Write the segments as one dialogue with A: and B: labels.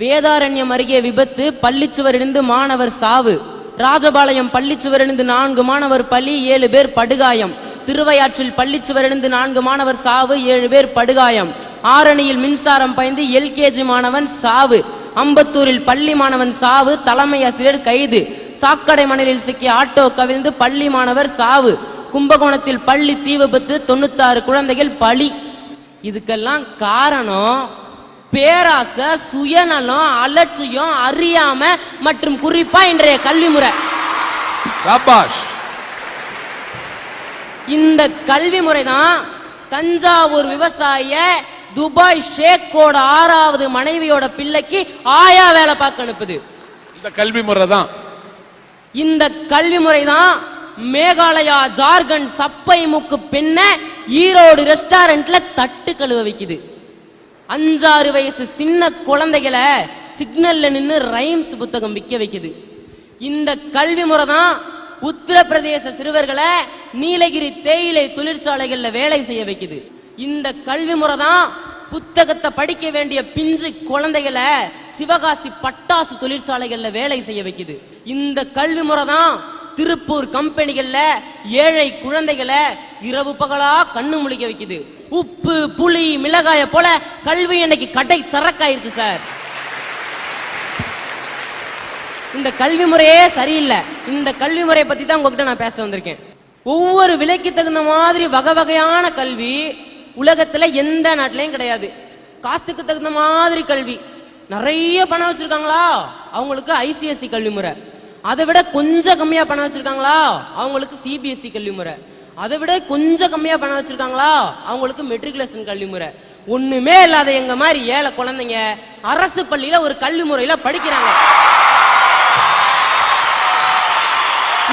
A: வேதாரண்யம் அருகே விபத்து, பள்ளிச்சுவரிலிருந்து மாணவர் சாவு. ராஜபாளையம் பள்ளிச்சுவரிலிருந்து 4 மாணவர் பலி, 7 பேர் படுகாயம். திருவையாற்றில் பள்ளிச்சுவரிலிருந்து 4 மாணவர் சாவு, 7 பேர் படுகாயம். ஆரணியில் மின்சாரம் பாய்ந்து எல்கேஜி மாணவன் சாவு. அம்பத்தூரில் பள்ளி மாணவன் சாவு, தலைமை ஆசிரியர் கைது. சாக்கடை மணலில் சிக்கிய ஆட்டோ கவிழ்ந்து பள்ளி மாணவர் சாவு. கும்பகோணத்தில் பள்ளி தீ விபத்து, 96 குழந்தைகள் பலி. இதுக்கெல்லாம் காரணம் பேராசை, சுயநலம், அலட்சியம், அறியாம மற்றும் குறிப்பா இன்றைய கல்வி முறை. இந்த கல்வி முறை தான் தஞ்சாவூர் விவசாய துபாய் ஷேக்கோட 6வது மனைவியோட பிள்ளைக்கு ஆயா வேலை பார்க்க அனுப்புது.
B: இந்த கல்வி முறை தான்.
A: இந்த கல்வி முறை தான் மேகாலயா, ஜார்க்கண்ட் சப்பை மூக்கு பெண்ண ஈரோடு ரெஸ்டாரண்ட்ல தட்டு கழுவ வைக்குது. 5-6 வயசு சின்ன குழந்தைகளை சிக்னல்ல நின்று ரைம்ஸ் புத்தகம் விற்க வைக்குது. இந்த கல்வி முறை தான் உத்தரப்பிரதேச சிறுவர்களை நீலகிரி தேயிலை தொழிற்சாலைகள்ல வேலை செய்ய வைக்குது. இந்த கல்வி முறை தான் புத்தகத்தை படிக்க வேண்டிய பிஞ்சு குழந்தைகளை சிவகாசி பட்டாசு தொழிற்சாலைகள்ல வேலை செய்ய வைக்குது. இந்த கல்வி முறை தான் திருப்பூர் கம்பெனிகள்ல ஏழை குழந்தைகளை இரவு பகலா கண்ணு முழிக்க வைக்குது. உப்பு, புளி, மிளகாய போல கல்வி இன்னைக்கு கடை சரக்காயிருச்சு சார். இந்த கல்வி முறையே சரியில்லை. இந்த கல்வி முறையை பத்தி தான் உங்ககிட்ட நான் பேச வந்திருக்கேன். ஒவ்வொரு விலைக்கு தகுந்த மாதிரி வகை வகையான கல்வி உலகத்துல எந்த நாட்டிலையும் கிடையாது. காசுக்கு தகுந்த மாதிரி கல்வி. நிறைய பணம் வச்சிருக்காங்களா அவங்களுக்கு ஐசிஎஸ்சி கல்வி முறை. அதை விட கொஞ்சம் கம்மியா பணம் வச்சிருக்காங்களா அவங்களுக்கு சிபிஎஸ்இ கல்வி முறை. அதை விட கொஞ்சம் கம்மியா பணம் வச்சிருக்காங்களா அவங்களுக்கு மெட்ரிகுலேஷன் கல்வி முறை. ஒண்ணுமே இல்லாத எங்க மாதிரி ஏழை குழந்தைங்க அரசு பள்ளியில ஒரு கல்வி முறையில படிக்கிறாங்க.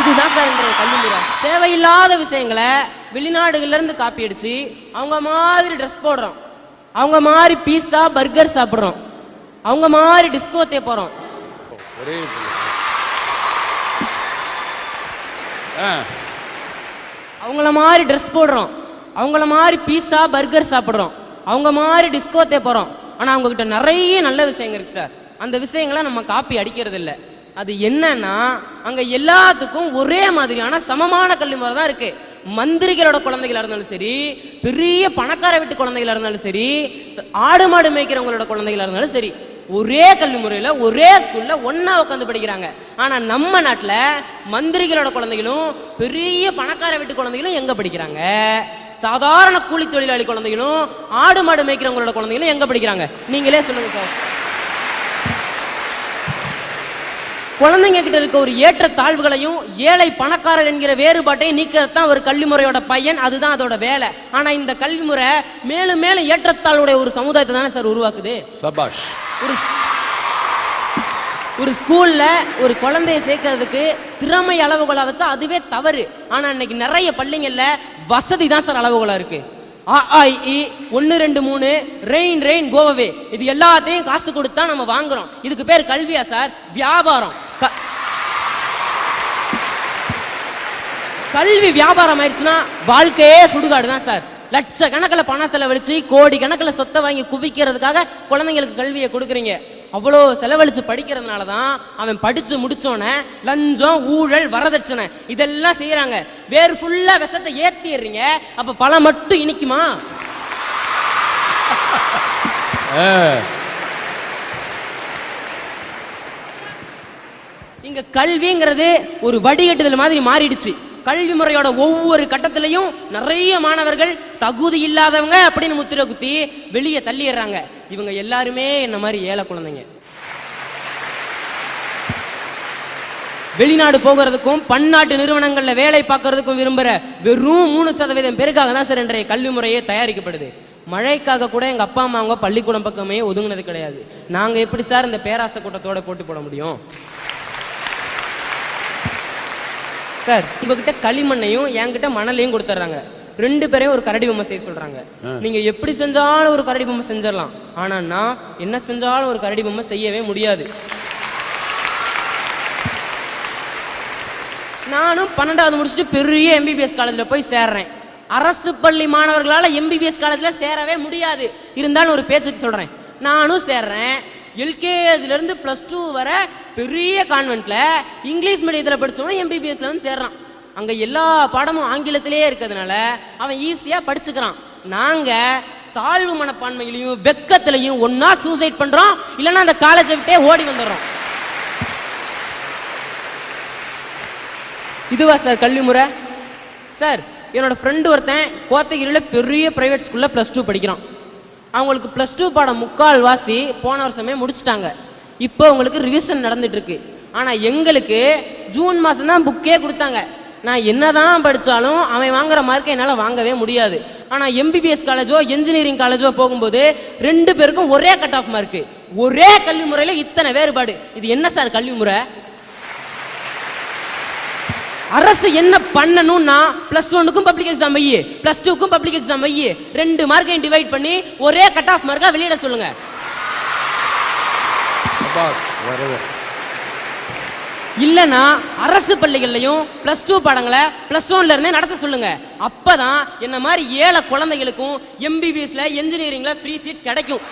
A: இதுதான் சார் இன்றைய கல்வி முறை. தேவையில்லாத விஷயங்களை வெளிநாடுகள்ல இருந்து காப்பி அடிச்சு அவங்க மாதிரி ட்ரெஸ் போடுறோம், அவங்க மாதிரி பீஸா பர்கர் சாப்பிடுறோம், அவங்க மாதிரி டிஸ்கோத்தே போறோம், அவங்கள மாதிரி ட்ரெஸ் போடுறோம், அவங்கள மாதிரி பீஸா பர்கர் சாப்பிடுறோம், அவங்க மாதிரி டிஸ்கோத்தே போறோம். ஆனா அவங்க கிட்ட நிறைய நல்ல விஷயங்கள் இருக்கு சார். அந்த விஷயங்களை நம்ம காப்பி அடிக்கிறது இல்லை. அது என்னன்னா அங்க எல்லாத்துக்கும் ஒரே மாதிரியான சமமான கல்வி முறை தான் இருக்கு. மந்திரிகளோட குழந்தைகளா இருந்தாலும் சரி, பெரிய பணக்கார வீட்டு குழந்தைகளா இருந்தாலும் சரி, ஆடு மாடு மேய்க்கிறவங்களோட குழந்தைகளா இருந்தாலும் சரி, ஒரே கல்வி முறையில ஒரே ஸ்கூல்ல ஒன்னா உட்காந்து படிக்கிறாங்க. ஆனா நம்ம நாட்டுல மந்திரிகளோட குழந்தைகளும் பெரிய பணக்கார வீட்டு குழந்தைகளும் எங்க படிக்கிறாங்க? சாதாரண கூலி தொழிலாளி குழந்தைகளும் ஆடு மாடு மேய்க்கிறவங்களோட குழந்தைகளும் எங்க படிக்கிறாங்க? நீங்களே சொல்லுங்க சார். குழந்தைங்க கிட்ட இருக்க ஒரு ஏற்ற தாழ்வுகளையும் ஏழை பணக்காரர் என்கிற வேறுபாட்டையும் நீக்கிறதான் ஒரு கல்வி முறையோட பையன். அதுதான் அதோட வேலை. ஆனா இந்த கல்வி முறை மேலும் மேலும் ஏற்றத்தாழ்வுடைய ஒரு சமுதாயத்தை தானே சார் உருவாக்குது.
B: சபாஷ்.
A: ஒரு ஸ்கூல்ல ஒரு குழந்தைய சேர்க்கிறதுக்கு திறமை அளவுகோலா வச்சா அதுவே தவறு. ஆனா இன்னைக்கு நிறைய பள்ளிங்கள்ல வசதி தான் சார் அளவுகோலா இருக்கு. 1 2 3 ரெயின் ரெயின் கோவே இது எல்லாத்தையும் காசு கொடுத்தா நம்ம வாங்குறோம். இதுக்கு பேர் கல்வியா சார்? வியாபாரம். கல்வி வியாபாரம் ஆயிடுச்சுன்னா வாழ்க்கையே சுடுகாடு தான் சார். லட்சக்கணக்கில் பணம் செலவழிச்சு கோடி கணக்கில் சொத்தை வாங்கி குவிக்கிறதுக்காக குழந்தைங்களுக்கு கல்வியை கொடுக்குறீங்க. அவ்வளோ செலவழிச்சு படிக்கிறதுனால தான் அவன் படிச்சு முடிச்சோன லஞ்சம், ஊழல், வரதட்சணை இதெல்லாம் செய்யறாங்க. வேறு ஃபுல்லா விஷத்தை ஏத்திடுறீங்க. அப்ப பழம் மட்டும் இனிக்குமா? இங்க கல்விங்கிறது ஒரு வடிகட்டுதல் மாதிரி மாறிடுச்சு. கல்வி முறையோட ஒவ்வொரு கட்டத்திலையும் நிறைய மாணவர்கள் தகுதி இல்லாதவங்க அப்படின்னு முத்திரை குத்தி வெளியே தள்ளிடுறாங்க. இவங்க எல்லாருமே என்ன மாதிரி ஏழை குழந்தைங்க. வெளிநாடு போகிறதுக்கும் பன்னாட்டு நிறுவனங்கள்ல வேலை பார்க்கறதுக்கும் விரும்புற வெறும் 3% பேருக்காக தான் சார் இன்றைய கல்வி முறையே தயாரிக்கப்படுது. மழைக்காக கூட எங்க அப்பா அம்மா அவங்க பள்ளிக்கூடம் பக்கமே ஒதுங்கினது கிடையாது. நாங்க எப்படி சார் இந்த பேராசை கூட்டத்தோட போட்டு போட முடியும்? சார் உங்ககிட்ட களிமண்ணையும் என்கிட்ட மணலையும் கொடுத்துட்றாங்க. 2 பேரையும் ஒரு கரடி பொம்மை செய்ய சொல்றாங்க. நீங்க எப்படி செஞ்சாலும் ஒரு கரடி பொம்மை செஞ்சிடலாம். ஆனா நான் என்ன செஞ்சாலும் ஒரு கரடி பொம்மை செய்யவே முடியாது. நானும் 12வது முடிச்சுட்டு பெரிய எம்பிபிஎஸ் காலேஜ்ல போய் சேர்றேன். அரசு பள்ளி மாணவர்களால எம்பிபிஎஸ் காலேஜ்ல சேரவே முடியாது. இருந்தாலும் ஒரு பேச்சுக்கு சொல்றேன். நானும் சேர்றேன். எல்கேஜில இருந்து +2 வரை பெரிய கான்வென்ட்ல இங்கிலீஷ் மீடியத்துல படிச்சவனும் எம்பிபிஎஸ்ல வந்து சேர்றான். அங்க எல்லா பாடமும் ஆங்கிலத்திலேயே இருக்கிறதுனால அவன் ஈஸியா படிச்சுக்கிறான். நாங்க தாழ்வு மனப்பான்மையிலையும் வெக்கத்திலையும் ஒன்னா சூசைட் பண்றோம், இல்லைன்னா அந்த காலேஜை விட்டே ஓடி வந்துடுறோம். இதுவா சார் கல்வி முறை? சார், என்னோட ஃப்ரெண்டு ஒருத்தன் கோத்தகிரியில பெரிய பிரைவேட் ஸ்கூல்ல +2 படிக்கிறான். அவங்களுக்கு +2 பாடம் 3/4 வாசி போன வருஷமே முடிச்சிட்டாங்க. இப்போ உங்களுக்கு ரிவிஷன் நடந்துட்டு இருக்கு. ஆனா எங்களுக்கு ஜூன் மாசம் தான் புக்கே கொடுத்தாங்க. நான் என்னதான் படிச்சாலும் அவன் வாங்குற மார்க்கை என்னால வாங்கவே முடியாது. ஆனா எம்பிபிஎஸ் காலேஜோ இன்ஜினியரிங் காலேஜோ போகும்போது 2 பேருக்கும் ஒரே கட் ஆஃப் மார்க். ஒரே கல்வி முறையில இத்தனை வேறுபாடு. இது என்ன சார் கல்வி முறை? அரசு என்ன பண்ணணும்னா +1க்கும் பப்ளிக் எக்ஸாம் வை, +2க்கும் பப்ளிக் எக்ஸாம் வை, 2 மார்க்கையும் டிவைட் பண்ணி ஒரே கட் ஆஃப் மார்க்கா வெளியிட சொல்லுங்க. இல்லனா அரசு பள்ளிகள்லயும் +2 பாடங்களை +1ல இருந்தே நடத்த சொல்லுங்க. அப்பதான் என்ன மாதிரி ஏழை குழந்தைகளுக்கும் எம்பிபிஎஸ்ல இன்ஜினியரிங்ல ஃப்ரீ சீட் கிடைக்கும்.